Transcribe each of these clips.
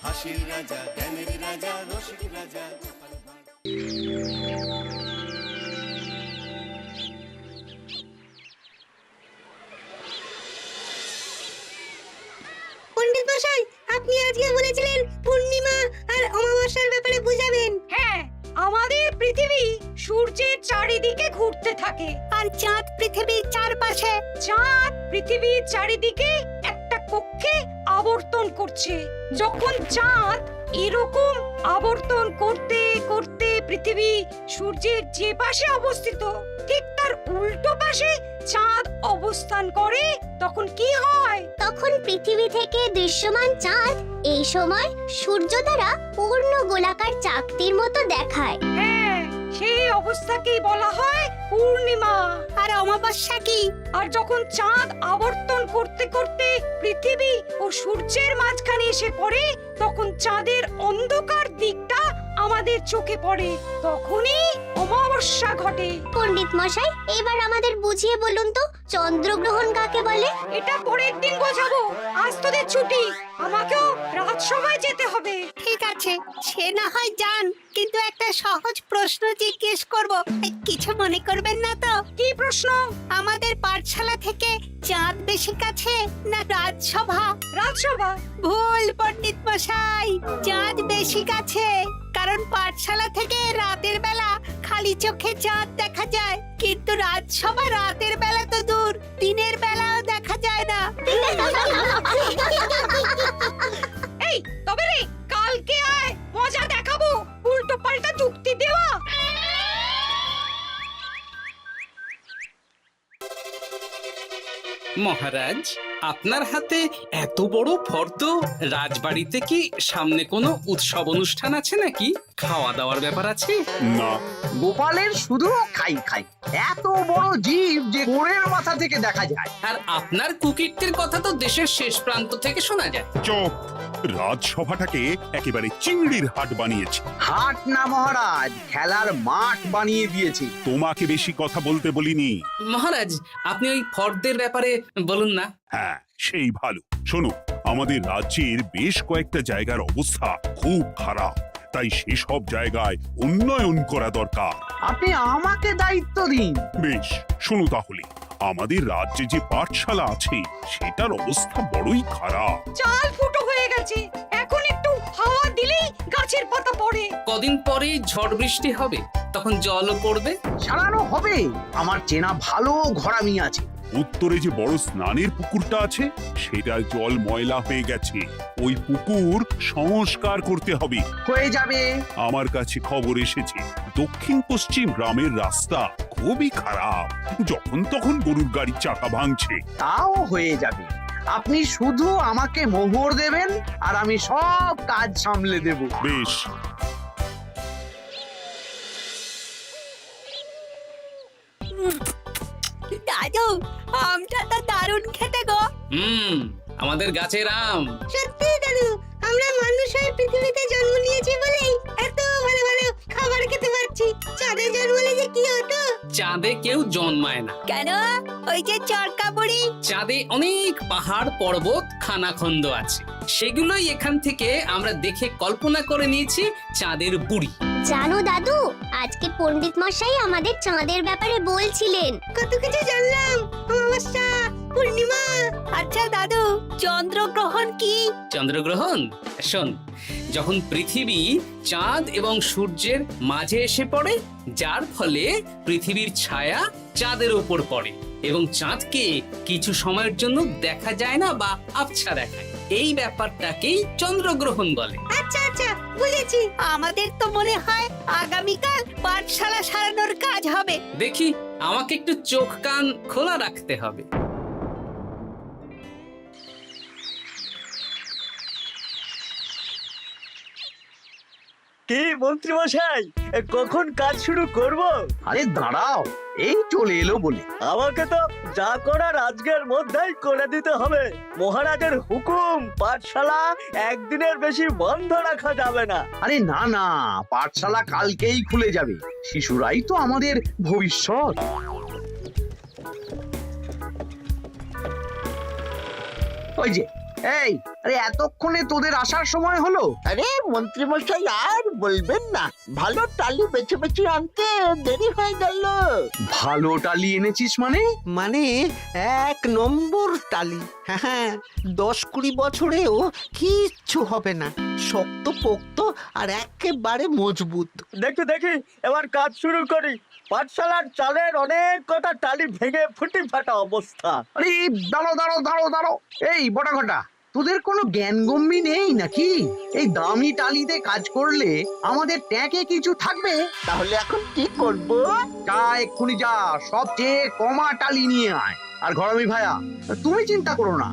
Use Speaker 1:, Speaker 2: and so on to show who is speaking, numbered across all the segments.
Speaker 1: হাসির রাজা, জ্ঞানের রাজা, রসিক রাজা।
Speaker 2: পণ্ডিত মশাই, আপনি আজকে বলেছিলেন পূর্ণিমা আর অমাবস্যার ব্যাপারে বুঝাবেন।
Speaker 3: হ্যাঁ, আমাদের পৃথিবী সূর্যের চারিদিকে ঘুরতে থাকে,
Speaker 2: আর চাঁদ পৃথিবীর চারপাশে।
Speaker 3: চাঁদ পৃথিবীর চারিদিকে একটা কক্ষে আবর্তন করছে। যখন চাঁদ এরকম আবর্তন করতে করতে পৃথিবী সূর্যের যে পাশে অবস্থিত ঠিক তার উল্টো পাশে চাঁদ অবস্থান করে, তখন কি হয়?
Speaker 4: তখন পৃথিবী থেকে দৃশ্যমান চাঁদ এই সময় সূর্য দ্বারা পূর্ণ গোলাকার চাকতির মতো দেখায়।
Speaker 3: হ্যাঁ, সেই অবস্থাকেই বলা হয় পূর্ণিমা।
Speaker 2: আর অমাবস্যা কি?
Speaker 3: আর যখন চাঁদ আবর্তন করতে করতে পৃথিবী ও সূর্যের মাঝখানে এসে পড়ে, তখন চাঁদের অন্ধকার দিকটা আমাদের চোখে পড়ে, তখনই অমাবস্যা ঘটে।
Speaker 4: পণ্ডিত মশাই, এবার আমাদের বুঝিয়ে বলুন তো চন্দ্রগ্রহণ কাকে বলে?
Speaker 3: এটা পরের দিন বোঝাবো, আজ তোদের ছুটি, আমাকেও রাজসভায় যেতে হবে।
Speaker 2: ঠিক আছে, সে না হয় যান, কিন্তু একটা সহজ প্রশ্ন জিজ্ঞেস করব, কিছু মনে করবেন না তো?
Speaker 3: কি প্রশ্ন?
Speaker 2: আমাদের পাঠশালা থেকে চাঁদ বেশি কাছে না রাজসভা?
Speaker 3: রাজসভা?
Speaker 2: ভুল পণ্ডিত মশাই, চাঁদ বেশি কাছে। কারণ পাঠশালা থেকে রাতের বেলা খালি চোখে চাঁদ দেখা যায়, কিন্তু রাজসভা রাতের বেলা তো দূর, দিনের বেলাও দেখা যায় না।
Speaker 3: এই তবে রে, কালকে আয়, মজা দেখাবো, উল্টো পাল্টা যুক্তি দেওয়া।
Speaker 5: মহারাজ, আপনার হাতে এত বড় ফর্দ, রাজবাড়িতে কি সামনে কোনো উৎসব অনুষ্ঠান আছে নাকি? খাওয়া দাওয়ার ব্যাপার আছে?
Speaker 6: না,
Speaker 7: গোপালের শুধু খাই খাই, এত বড় জীব যে গোড়ের মাথা থেকে দেখা যায়।
Speaker 5: আর আপনার কুকীর্তির কথা তো দেশের শেষ প্রান্ত থেকে শোনা যায়।
Speaker 6: চুপ! রাজসভাটাকে একেবারে চিংড়ির হাট বানিয়েছে।
Speaker 7: হাট না মহারাজ, খেলার মাঠ বানিয়ে দিয়েছি।
Speaker 6: তোমাকে বেশি কথা বলতে বলিনি।
Speaker 5: মহারাজ, আপনি ওই ফর্দের ব্যাপারে বলুন না।
Speaker 6: হ্যাঁ, সেই ভালো। শোনো, আমাদের রাজ্যের বেশ কয়েকটা জায়গার অবস্থা খুব খারাপ, তাই সেসব জায়গায় উন্নয়ন করা দরকার।
Speaker 7: আপনি আমাকে দায়িত্ব দিন।
Speaker 6: বেশ, শোনো তাহলে, আমাদের রাজ্যে যে পাঠশালা আছে সেটার অবস্থা বড়ই খারাপ।
Speaker 3: চাল ফুটো হয়ে গেছে, এখন একটু হাওয়া দিলেই গাছের পাতা পড়ে।
Speaker 5: কদিন পরেই ঝড় বৃষ্টি হবে, তখন জলও পড়বে।
Speaker 7: সারানো হবে, আমার চেনা ভালো ঘরামি আছে।
Speaker 6: উত্তরে যে বড় স্নানের পুকুরটা আছে সেটার জল ময়লা হয়ে গেছে, ওই পুকুর সংস্কার করতে হবে।
Speaker 7: হয়ে যাবে।
Speaker 6: আমার কাছে খবর এসেছে দক্ষিণ পশ্চিম গ্রামের রাস্তা খুবই খারাপ, যখন তখন গরুর গাড়ির চাকা ভাঙছে।
Speaker 7: তাও হয়ে যাবে, আপনি শুধু আমাকে মোহর দেবেন আর আমি সব কাজ সামলে দেব।
Speaker 6: বেশ,
Speaker 2: দাদু, আমটা তো দারুণ খেতে গো।
Speaker 5: আমাদের গাছের আম।
Speaker 2: সত্যি দাদু, আমরা মানুষ হয়ে পৃথিবীতে জন্ম নিয়েছি বলেই এত ভালো ভালো খাবার খেতে পারছি। চাঁদে জন্মলে যে কি হতো?
Speaker 5: চাঁদে কেউ জন্মায় না।
Speaker 2: কেন? ওই যে চরকা বুড়ি।
Speaker 5: চাঁদে অনেক পাহাড় পর্বত খানাখন্দ আছে, সেগুলোই এখান থেকে আমরা দেখে কল্পনা করে নিয়েছি চাঁদের বুড়ি।
Speaker 4: জানো দাদু, আজকে পণ্ডিত মশাই আমাদের চাঁদের ব্যাপারে বলছিলেন।
Speaker 2: কত কিছু জানলাম। অমাবস্যা, পূর্ণিমা। আচ্ছা দাদু, চন্দ্রগ্রহণ কি?
Speaker 5: চন্দ্রগ্রহণ? শোন, যখন পৃথিবী চাঁদ এবং সূর্যের মাঝে এসে পড়ে, যার ফলে পৃথিবীর ছায়া চাঁদের উপর পড়ে এবং চাঁদকে কিছু সময়ের জন্য দেখা যায় না বা আবছা দেখায়, এই ব্যাপারটাকেই চন্দ্রগ্রহণ বলে।
Speaker 2: আচ্ছা আচ্ছা, বুঝেছি। আমাদের তো মনে হয় আগামীকাল পাঠশালা সারানোর কাজ হবে।
Speaker 5: দেখি, আমাকে একটু চোখ কান খোলা রাখতে হবে।
Speaker 8: কি মন্ত্রী মশাই, কখন কাজ শুরু করব?
Speaker 7: আরে দাঁড়াও, এই চলে এলো বলে।
Speaker 8: আমাকে তো যা করার আজকের মধ্যেই করে দিতে হবে। মহারাজের হুকুম, পাঠশালা একদিনের বেশি বন্ধ রাখা যাবে না।
Speaker 7: আরে না না, পাঠশালা কালকেই খুলে যাবে, শিশুরাই তো আমাদের ভবিষ্যৎ। ওই যে এই, আরে এতক্ষণে তোদের আসার সময় হলো?
Speaker 9: আরে মন্ত্রী মশাই আর বলবেন না, ভালো টালি বেছে বেছে আনতে দেরি হয়ে গেল।
Speaker 7: ভালো টালি এনেছিস মানে?
Speaker 10: মানে 1 নম্বর টালি। হ্যাঁ, 10-20 বছরেও কিচ্ছু হবে না, শক্ত পোক্ত আর একেবারে মজবুত।
Speaker 8: দেখি দেখি এবার কাজ শুরু করি। পাঠশালার চালের অনেক কটা টালি ভেঙে ফুটি ফাটা অবস্থা।
Speaker 7: আরে দাঁড়ো। এই বটা ঘটা, তোদের কোনো জ্ঞানগম্যি নেই নাকি? এই দামি টালিতে কাজ করলে আমাদের ট্যাঁকে কিছু থাকবে?
Speaker 9: তাহলে এখন কি করব?
Speaker 7: যা, এক্ষুনি যা, সবচেয়ে কমা টালি নিয়ে আয়। আর ঘরামি ভাইয়া, তুমি চিন্তা করো না,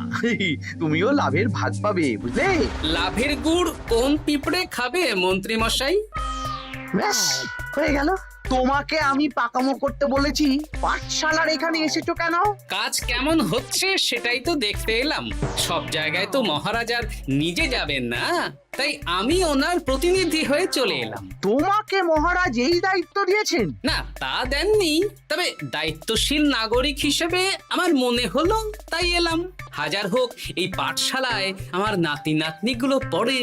Speaker 7: তুমিও লাভের ভাগ পাবে, বুঝলে?
Speaker 5: লাভের গুড় কোন পিঁপড়ে খাবে মন্ত্রী মশাই?
Speaker 7: ব্যাস, হয়ে গেল। তোমাকে আমি পাকামো করতে বলেছি, পাঠশালার এখানে এসেছো কেন?
Speaker 5: কাজ কেমন হচ্ছে সেটাই তো দেখতে এলাম। সব জায়গায় তো মহারাজার নিজে যাবেন না, তাই আমি ওনার প্রতিনিধি হয়ে চলে এলাম।
Speaker 7: তোমাকে মহারাজ এই দায়িত্ব দিয়েছেন?
Speaker 5: না, তা দেননি, তবে দায়িত্বশীল নাগরিক হিসেবে আমার মনে হলো তাই এলাম। হাজার হোক এই পাঠশালায় আমার নাতি নাতনিগুলো পড়ে,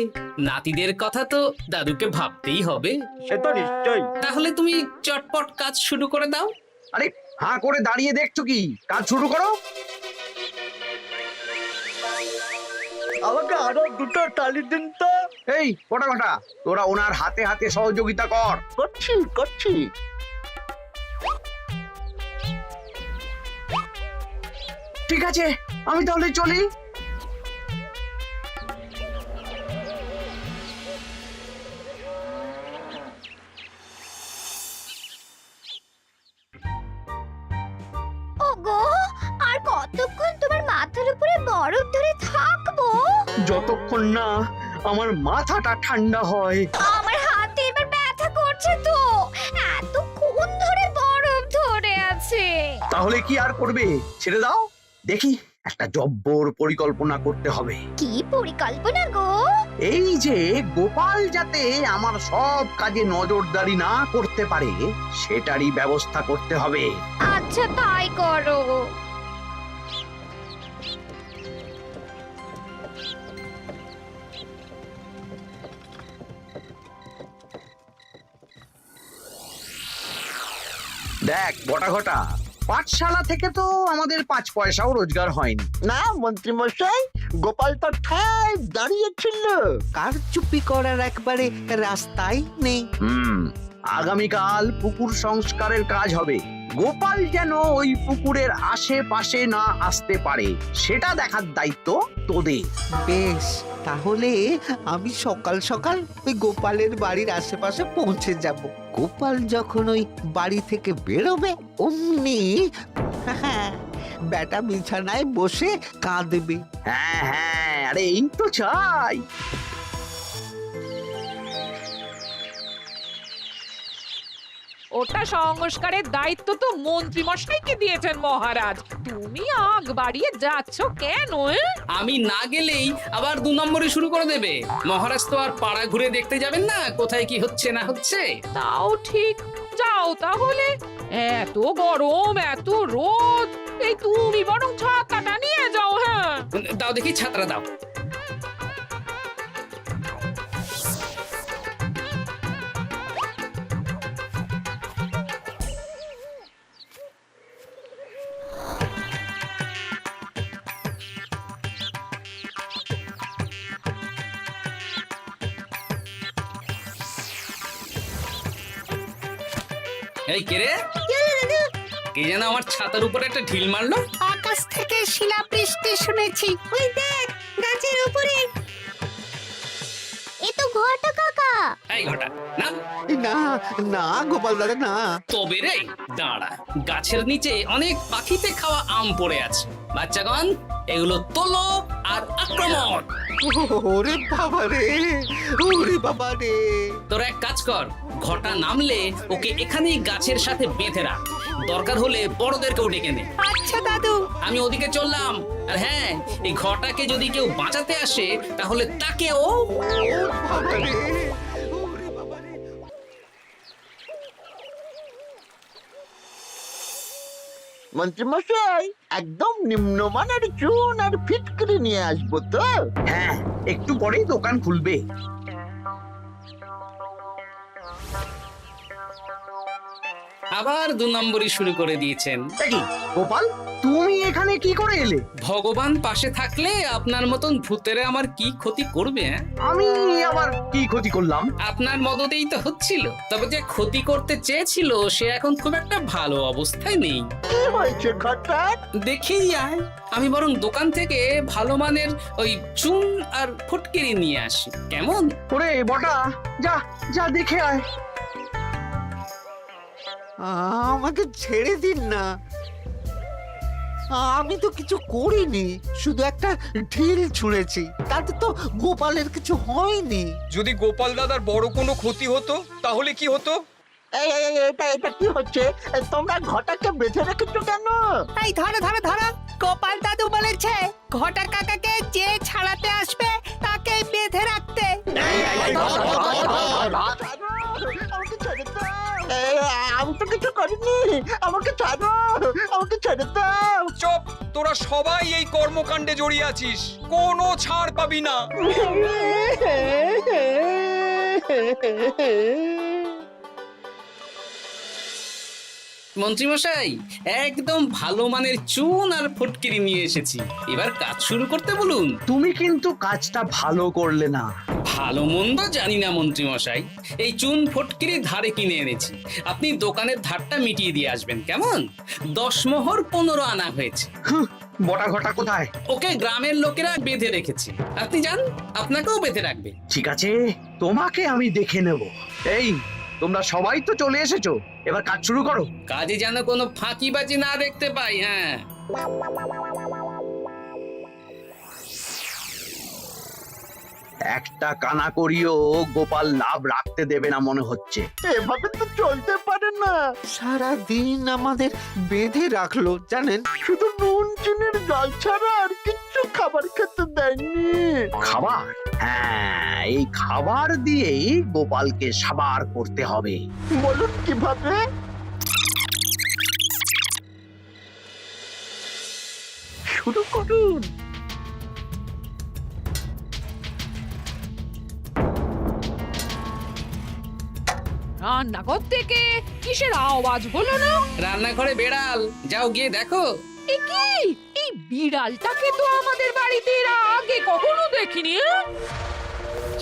Speaker 5: নাতিদের কথা তো দাদুকে ভাবতেই হবে।
Speaker 8: সে তো নিশ্চয়ই।
Speaker 5: তাহলে তুমি চটপট কাজ শুরু করে দাও।
Speaker 7: আরে হাঁ করে দাঁড়িয়ে দেখছো কি? কাজ শুরু করো।
Speaker 8: আমাকে আরো দুটো টালি দিন তো।
Speaker 7: এই কটা কটা, তোরা ওনার হাতে হাতে সহযোগিতা কর।
Speaker 9: করছি।
Speaker 7: ঠিক আছে, আমি তাহলে চলি।
Speaker 4: ওগো, আর কতক্ষণ তোমার মাথার উপরে বরফ ধরে থাকবো?
Speaker 7: যতক্ষণ না আমার মাথাটা ঠান্ডা হয়।
Speaker 4: আমার হাতে এবার ব্যথা করছে তো, এতক্ষণ ধরে বরফ ধরে আছে।
Speaker 7: তাহলে কি আর করবে? ছেড়ে দাও, দেখি একটা জব্বর পরিকল্পনা করতে হবে।
Speaker 4: কি পরিকল্পনা গো?
Speaker 7: এই যে গোপাল যাতে আমার সব কাজে নজরদারি না করতে পারে, সেটারই ব্যবস্থা করতে হবে।
Speaker 4: আচ্ছা, তাই করো।
Speaker 7: দেখ বটা ঘটা, পাঠশালা থেকে তো আমাদের 5 পয়সাও রোজগার হয়নি।
Speaker 9: না মন্ত্রী মশাই, গোপাল তো ঠায় দাঁড়িয়েছিল।
Speaker 10: কারচুপি করার একবারে রাস্তাই নেই।
Speaker 7: আগামীকাল পুকুর সংস্কারের কাজ হবে। গোপাল যেন ওই পুকুরের আশেপাশে না আসতে পারে, সেটা দেখার দায়িত্ব তোদের।
Speaker 10: বেশ, তাহলে আমি সকাল সকাল ওই গোপালের বাড়ির আশেপাশে পৌঁছে যাব। গোপাল যখন ওই বাড়ি থেকে বেরোবে অমনি বেটা বিছানায় বসে কাঁদবে।
Speaker 7: হ্যাঁ, আরে এই তো চাই।
Speaker 3: ওটা সংস্কারের দায়িত্ব তো মন্ত্রী মশাইকে দিয়েছেন মহারাজ। তুমি আগ বাড়িয়ে যাচ্ছ কেন?
Speaker 5: আমি না গেলেই আবার 2 নম্বরে শুরু করে দেবে। মহারাজ তো আর পাড়া ঘুরে দেখতে যাবেন না কোথায় কি হচ্ছে না হচ্ছে।
Speaker 3: তাও ঠিক, যাও তাহলে। এত গরম, এত রোদ, এই তুমি বরং ছাতাটা নিয়ে যাও। হ্যাঁ,
Speaker 5: দাও দেখি ছাত্রা দাও। এই কে রে? কে যেন আমার ছাতার উপরে একটা ঢিল মারলো?
Speaker 2: আকাশ থেকে শিলাবৃষ্টি শুনেছি। ওই দেখ, গাছের উপরে।
Speaker 4: এ তো ঘটা কাকা।
Speaker 5: এই ঘটা না,
Speaker 10: না না গোপাল দাদা, না।
Speaker 5: তবে রে দাঁড়া, গাছের নিচে অনেক পাখিতে খাওয়া আম পড়ে আছে। বাচ্চাগণ, এগুলো তোলো আর আক্রমণ।
Speaker 10: ওরে বাবা রে, ওরে বাবা রে।
Speaker 5: তোরা এক কাজ কর, ঘটা নামলে ওকে এখানেই গাছের সাথে বেঁধে রাখ। দরকার হলে বড়দেরকেও ডেকে নে।
Speaker 2: আচ্ছা দাদু।
Speaker 5: আমি ওদিকে চললাম। আর হ্যাঁ, এই ঘটাকে যদি কেউ বাঁচাতে আসে তাহলে তাকেও।
Speaker 10: বাবা রে, ওরে বাবা রে।
Speaker 9: মন্ত্রীমশাই একদম নিম্নমানের চুন আর ফিটকিরি নিয়ে আসবো তো।
Speaker 7: হ্যাঁ, একটু পরেই দোকান খুলবে।
Speaker 5: আবার 2 নম্বরই শুরু করে দিয়েছেন।
Speaker 7: দেখি গোপাল, তুমি এখানে কি করে এলে?
Speaker 5: ভগবান পাশে থাকলে আপনার মতন ভূতেরা আমার কি ক্ষতি করবে? হ্যাঁ?
Speaker 7: আমি আবার কি ক্ষতি করলাম?
Speaker 5: আপনার মদতেই তো হচ্ছিল। তবে যে ক্ষতি করতে চেয়েছিল সে এখন খুব একটা ভালো অবস্থায় নেই।
Speaker 9: কি হয়েছে ঘটাৎ?
Speaker 5: দেখেই আয়, আমি বরং দোকান থেকে ভালো মানের ওই চুন আর ফটকিরি নিয়ে আসি, কেমন?
Speaker 7: ওরে বটা, যা যা দেখে আয়।
Speaker 10: আমাকে ছেড়ে দিন না, আমি তো কিছু করিনি, শুধু একটা ঢিল ছুঁড়েছি, তাতে তো গোপালের কিছু হয়নি।
Speaker 11: যদি গোপাল দাদার বড় কোনো ক্ষতি হতো তাহলে কি হতো?
Speaker 9: এটা কি হচ্ছে? তোমরা ঘটাকে বেঁধে রেখেছো কেন?
Speaker 2: এই ধরো ধরো ধরো, গোপাল দাদু বলেছে ঘটা কাকাকে যে ছাড়াতে আসবে তাকে বেঁধে রাখতে।
Speaker 9: আমাকে ছেড়ে দাও। আমি তো কিছু করিনি, আমাকে ছাড়ো, আমাকে ছেড়ে দাও।
Speaker 11: চুপ, তোরা সবাই এই কর্মকাণ্ডে জড়িয়ে আছিস, কোনো ছাড় পাবি না।
Speaker 5: মন্ত্রীমশাই, একদম ভালো মানের চুন আর ফটকিরি নিয়ে এসেছি, এবার কাজ শুরু করতে বলুন।
Speaker 7: তুমি কিন্তু কাজটা ভালো করলে না।
Speaker 5: ভালো মন্দ জানি না মন্ত্রীমশাই, এই চুন ফটকিরি ধারে কিনে এনেছি, আপনি দোকানের ধারটা মিটিয়ে দিয়ে আসবেন, কেমন? 10 মোহর 15 আনা হয়েছে।
Speaker 7: বটা ঘটা কোথায়?
Speaker 5: ওকে গ্রামের লোকেরা বেঁধে রেখেছে, আপনি যান, আপনাকেও বেঁধে রাখবে।
Speaker 7: ঠিক আছে, তোমাকে আমি দেখে নেব। এই, তোমরা সবাই তো চলে এসেছো, এবার কাজ শুরু করো।
Speaker 5: কাজে যেন কোনো ফাঁকিবাজি না দেখতে পাই। হ্যাঁ,
Speaker 7: একটা কানা করিও গোপাল লাভ রাখতে দেবে না মনে হচ্ছে।
Speaker 9: এভাবে তো চলতে পারে না।
Speaker 10: সারা দিন আমাদের বেঁধে রাখলো জানেন।
Speaker 9: শুধু নুন চিনির জল ছাড়া আর কিচ্ছু খাবার খেতে দেয়নি।
Speaker 7: খাবার? হ্যাঁ, এই খাবার দিয়েই গোপালকে সাবার করতে হবে।
Speaker 9: বলুন কিভাবে? শুরু করুন।
Speaker 3: রান্নাঘর থেকে কিসের আওয়াজ হলো না?
Speaker 5: রান্নাঘরে বেড়াল, যাও গিয়ে দেখো।
Speaker 3: এ কি? এই বিড়ালটাকে তো আমাদের বাড়িতে এর আগে কখনো দেখিনি।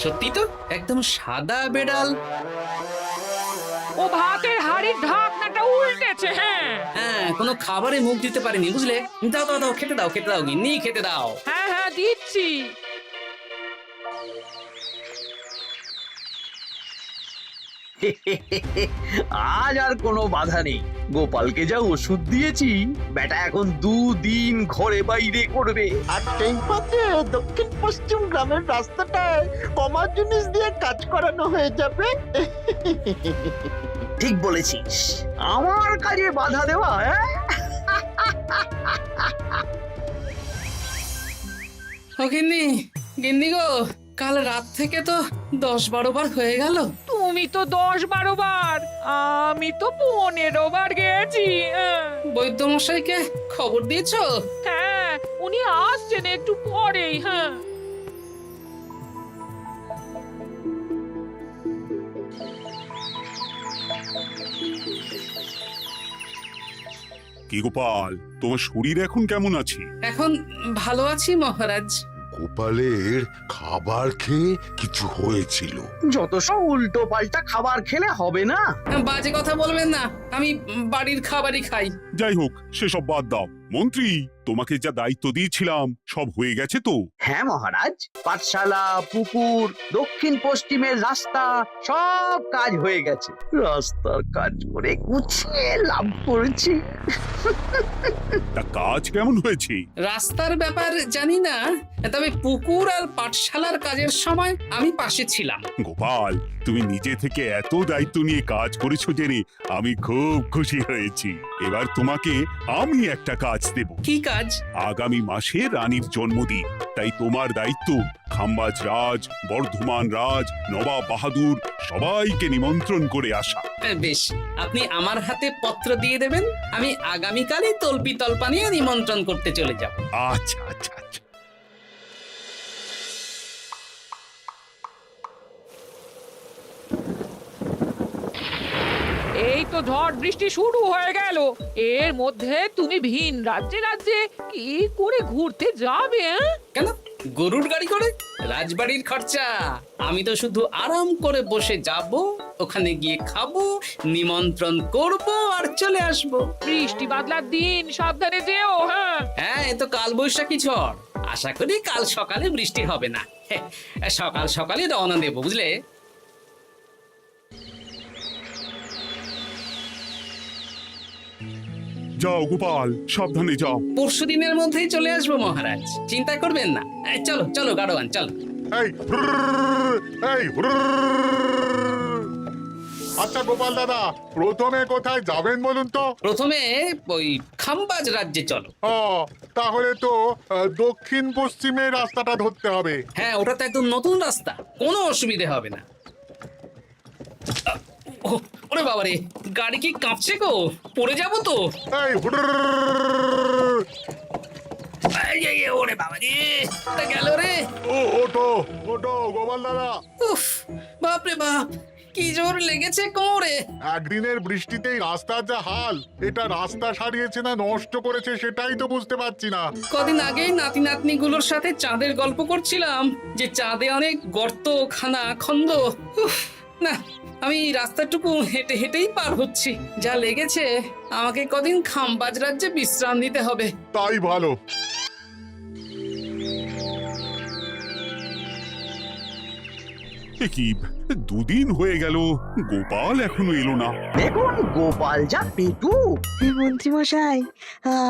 Speaker 5: সত্যি তো, একদম সাদা বেড়াল।
Speaker 3: ও ভাতের হাড়ির ঢাকনাটা উল্টেছে। হ্যাঁ
Speaker 5: হ্যাঁ, কোনো খাবারে মুখ দিতে পারেনি, বুঝলে? দাও দাও দাও, খেতে দাও, খেতে দাও, গিন্নি খেতে দাও।
Speaker 3: হ্যাঁ হ্যাঁ, দিচ্ছি।
Speaker 7: আজ আর কোনো বাধা নেই। গোপালকে যা ওষুধ দিয়েছি, বেটা এখন 2 দিন ঘরে বাইরে করবে।
Speaker 9: আর সেই ফাঁকে দক্ষিণ পশ্চিম গ্রামের রাস্তাটায় কমা জিনিস দিয়ে কাজ করানো হয়ে যাবে।
Speaker 7: ঠিক বলেছিস, আমার কাজে বাধা দেওয়া।
Speaker 5: ও গিন্নি, গিন্নি গো, কাল রাত থেকে তো 10-12 বার হয়ে গেল।
Speaker 3: তুমি তো 10-12 বার, আমি তো 15 বার গেছি।
Speaker 5: বৈদ্যমশাইকে খবর দিয়েছো?
Speaker 3: হ্যাঁ, উনি আসছেন একটু পরেই। হ্যাঁ,
Speaker 6: কি গোপাল, তোমার শরীর এখন কেমন আছে?
Speaker 5: এখন ভালো আছি মহারাজ।
Speaker 12: গোপালের খাবার খেয়ে কিছু হয়েছিল।
Speaker 7: যত সব উল্টো পাল্টা খাবার খেলে হবে না।
Speaker 5: বাজে কথা বলবেন না, আমি বাড়ির খাবারই খাই।
Speaker 6: যাই হোক, সেসব বাদ দাও। মন্ত্রী, তোমাকে যা দায়িত্ব দিয়েছিলাম সব হয়ে গেছে তো?
Speaker 7: হ্যাঁ মহারাজ, পাঠশালা, পুকুর, দক্ষিণ পশ্চিমের রাস্তা সব কাজ হয়ে গেছে। রাস্তার কাজ করে গুছিয়ে লাভ করেছি।
Speaker 6: তা কাজ কেমন হয়েছে?
Speaker 5: রাস্তার ব্যাপার জানি না, তবে পুকুর আর পাঠশালার কাজের সময় আমি পাশে ছিলাম।
Speaker 6: গোপাল, তুমি নিজে থেকে এত দায়িত্ব নিয়ে কাজ করেছো জেনে আমি খুব খুশি হয়েছি। এবার তোমাকে আমি একটা কাজ দেব।
Speaker 5: কি কাজ?
Speaker 6: আগামী মাসে রানীর জন্মদিন, তাই তোমার দায়িত্ব খাম্বাজ রাজ, বর্ধমান রাজ, নবাব বাহাদুর সবাইকে নিমন্ত্রণ করে আসা।
Speaker 5: বেশ, আপনি আমার হাতে পত্র দিয়ে দেবেন, আমি আগামীকালই তল্পি তল্পা নিয়ে নিমন্ত্রণ করতে চলে যাব।
Speaker 6: আচ্ছা আচ্ছা আচ্ছা।
Speaker 13: এই তো ঝড় বৃষ্টি শুরু হয়ে গেল, এর মধ্যে তুমি ভিন রাজ্যে রাজ্যে কি করে ঘুরতে যাবে?
Speaker 5: কেন, গরুর গাড়ি করে? রাজবাড়ির খরচা। আমি তো শুধু আরাম করে বসে যাব, ওখানে গিয়ে খাবো, নিমন্ত্রণ করব আর চলে আসব।
Speaker 13: বৃষ্টি বাদলার দিন, সাবধানে যেও। হ্যাঁ
Speaker 5: হ্যাঁ, এ তো কাল বৈশাখী ঝড়, আশা করি কাল সকালে বৃষ্টি হবে না। সকাল সকালে রওনা দেবো, বুঝলে?
Speaker 6: যাও গোপাল, সাবধানে যাও।
Speaker 5: পরশু দিনের মধ্যেই চলে আসবো মহারাজ, চিন্তা করবেন না। চলো চলো গাড়োয়ান, চলো।
Speaker 12: এই আচ্ছা গোপাল দাদা, প্রথমে কোথায় যাবেন বলুন তো?
Speaker 5: প্রথমে ওই খাম্বাজ রাজ্যে চলো।
Speaker 12: ও, তাহলে তো দক্ষিণ পশ্চিমে রাস্তাটা ধরতে হবে।
Speaker 5: হ্যাঁ, ওটা তো একদম নতুন রাস্তা, কোনো অসুবিধে হবে না। ওরে বাবারে, গাড়ি কি কাঁপছে গো, পড়ে যাবো তো। ওরে বাবা রে, গেল রে।
Speaker 12: ওটো ওটো গোপাল দাদা।
Speaker 5: উফ, বাপরে বাপ, কি জোর লেগেছে কোমরে।
Speaker 12: একদিনের বৃষ্টিতেই রাস্তার যা হাল, এটা রাস্তা সারিয়েছে না নষ্ট করেছে সেটাই তো বুঝতে পারছি না।
Speaker 5: কদিন আগেই নাতি নাতনি গুলোর সাথে চাঁদের গল্প করছিলাম, যে চাঁদে অনেক গর্ত, খানা খন্দ। উফ, না, আমি রাস্তাটুকু হেঁটে হেঁটেই পার হচ্ছি। যা লেগেছে, আমাকে কদিন খাম্বাজ রাজ্যে বিশ্রাম নিতে হবে।
Speaker 12: তাই ভালো।
Speaker 6: কি দুদিন হয়ে গেল, গোপাল এখনো এলো না।
Speaker 7: দেখুন গোপাল যা পেটু।
Speaker 8: মন্ত্রী মশাই,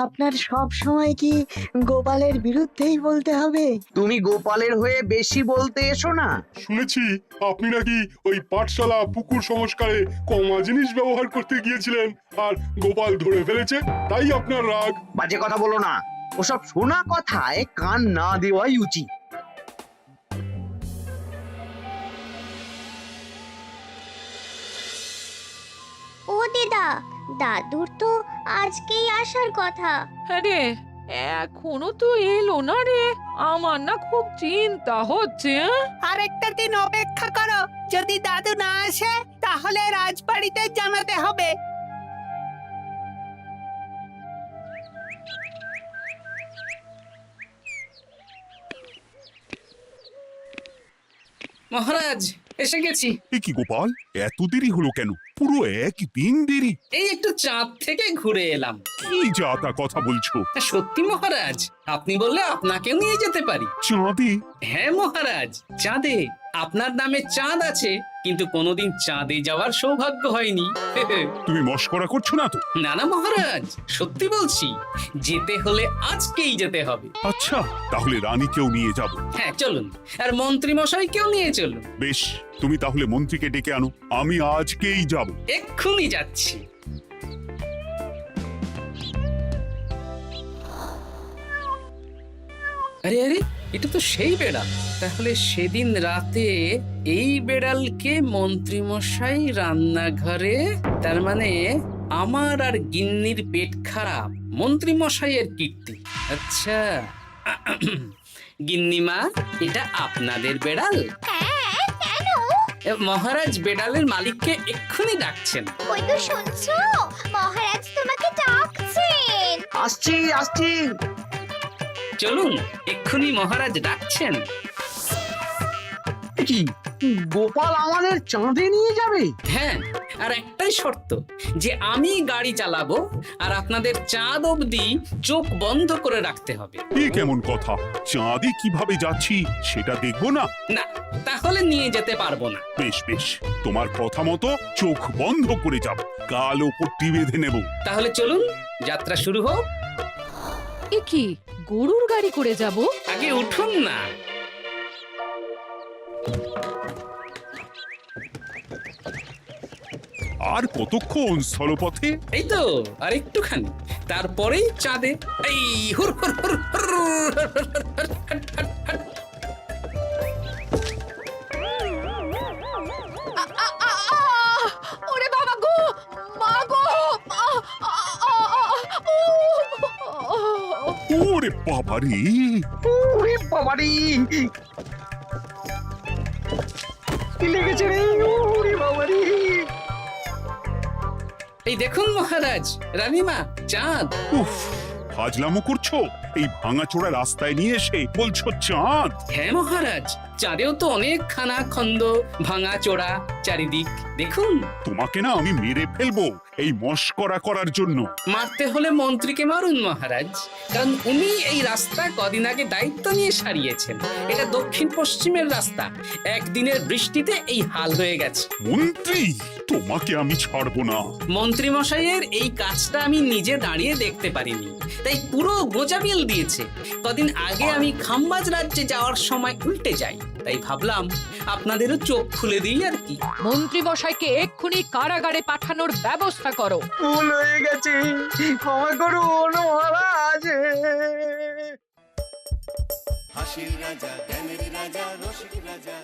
Speaker 8: আপনার সব সময় কি গোপালের বিরুদ্ধেই বলতে হবে?
Speaker 7: তুমি গোপালের হয়ে বেশি বলতে এসো না।
Speaker 12: শুনেছি আপনি নাকি ওই পাঠশালা পুকুর সংস্কারে কমা জিনিস ব্যবহার করতে গিয়েছিলেন, আর গোপাল ধরে ফেলেছে, তাই আপনার রাগ।
Speaker 7: বাজে কথা বলো না, ওসব শোনা কথায় কান না দেওয়াই উচিত।
Speaker 4: ও দিদা, দাদুর তো আজকেই আসার কথা।
Speaker 13: আরে এখনো তো এলো না রে, আমার না খুব চিন্তা হচ্ছে।
Speaker 2: আরেকটা দিন অপেক্ষা করো, যদি দাদু না আসে তাহলে রাজবাড়িতে জানাতে হবে।
Speaker 5: মহারাজ, এসে গেছি।
Speaker 6: এ কি গোপাল, এত দেরি হলো কেন? পুরো একদিন দেরি।
Speaker 5: এই একটু চাঁদ থেকে ঘুরে এলাম।
Speaker 6: কি যা তা কথা বলছো?
Speaker 5: সত্যি মহারাজ, আপনি বললে আপনাকেও নিয়ে যেতে পারি।
Speaker 6: চাঁদে?
Speaker 5: হ্যাঁ মহারাজ, চাঁদে। আপনার নামে চাঁদ আছে, কিন্তু কোনোদিন চাঁদে যাওয়ার সৌভাগ্য হয়নি।
Speaker 6: তুমি মস্করা করছো না তো?
Speaker 5: না না মহারাজ, সত্যি বলছি, যেতে হলে আজকেই যেতে হবে।
Speaker 6: আচ্ছা, তাহলে রানীকেও নিয়ে যাব।
Speaker 5: হ্যাঁ চলুন, আর মন্ত্রী মশাইকেও নিয়ে চলুন।
Speaker 6: বেশ, তুমি তাহলে মন্ত্রীকে ডেকে আনো, আমি আজকেই যাব।
Speaker 5: এক্ষুনি যাচ্ছি। আরে আরে, এটা তো সেই বেড়াল। তাহলে সেদিন রাতে এই বেড়ালকে মন্ত্রী মশাই রান্নাঘরে, তার মানে আমার আর গিন্নির পেট খারাপ, মন্ত্রী মশাইয়ের কীর্তি। আচ্ছা, গিন্নিমা, এটা আপনাদের বেড়াল? মহারাজ বেড়ালের মালিককে এক্ষুনি ডাকছেন।
Speaker 4: ওই তো শুনছো, মহারাজ তোমাকে ডাকছেন।
Speaker 7: আসছি আসছি।
Speaker 5: চলুন, এক্ষুনি মহারাজ ডাকছেন।
Speaker 7: কি, গোপাল আমাদের চাঁদে নিয়ে যাবে?
Speaker 5: হ্যাঁ, আর একটাই শর্ত, যে আমি গাড়ি চালাবো আর আপনাদের চাঁদ অবধি চোখ বন্ধ করে রাখতে হবে।
Speaker 6: এই কেমন কথা? চাঁদে কিভাবে যাচ্ছি সেটা দেখবো না?
Speaker 5: না, তাহলে নিয়ে যেতে পারবো না।
Speaker 6: বেশ বেশ, তোমার কথা মতো চোখ বন্ধ করে যাব, কালো পট্টি বেঁধে নেব।
Speaker 5: তাহলে চলুন, যাত্রা শুরু হোক।
Speaker 13: এ কি, গরুর গাড়ি করে যাব?
Speaker 5: আগে উঠুন না।
Speaker 6: আর কতক্ষণ স্থলপথে?
Speaker 5: এই তো আর একটুখানি, তারপরেই চাঁদে। এই হুর হুর হুর হুর, হাট, হাট, হাট, হাট।
Speaker 13: ওরে বাবা গো, মা গো,
Speaker 6: ওরে বাবারে!
Speaker 7: ওরে বাবারি, কি লেগেছে রে? ওরে বাবারি!
Speaker 5: এই দেখুন মহারাজ, রানীমা, চাঁদ।
Speaker 6: উফ, ফাজলামো করছো? এই ভাঙাচোরা রাস্তায় নিয়ে এসে বলছো চাঁদ?
Speaker 5: হ্যাঁ মহারাজ, চাঁদেও তো অনেক খানা খন্দ, ভাঙা চোরা চারিদিক। দেখুন,
Speaker 6: তোমাকে না আমি মেরে ফেলবো এই মস্করা করার জন্য।
Speaker 5: মারতে হলে মন্ত্রীকে মারুন মহারাজ, কারণ উনি এই রাস্তা কদিন আগে দায়িত্ব নিয়ে সারিয়েছেন। এটা দক্ষিণ পশ্চিমের রাস্তা, একদিনের বৃষ্টিতে এই হাল হয়ে গেছে।
Speaker 6: মন্ত্রী, তোমাকে আমি ছাড়বো না।
Speaker 5: মন্ত্রী মশাইয়ের এই কাজটা আমি নিজে দাঁড়িয়ে দেখতে পারিনি, তাই পুরো গোজামিল দিয়েছে। কদিন আগে আমি খাম্বাজ রাজ্যে যাওয়ার সময় উল্টে যাই, তাই ভাবলাম আপনাদেরও চোখ খুলে দিই আর কি।
Speaker 13: মন্ত্রী মশাইকে এক্ষুনি কারাগারে পাঠানোর ব্যবস্থা করো।
Speaker 7: ভুল হয়ে গেছে, ক্ষমা করুন মহারাজ।
Speaker 1: হাসির রাজা জ্ঞানের রাজা রসিক রাজা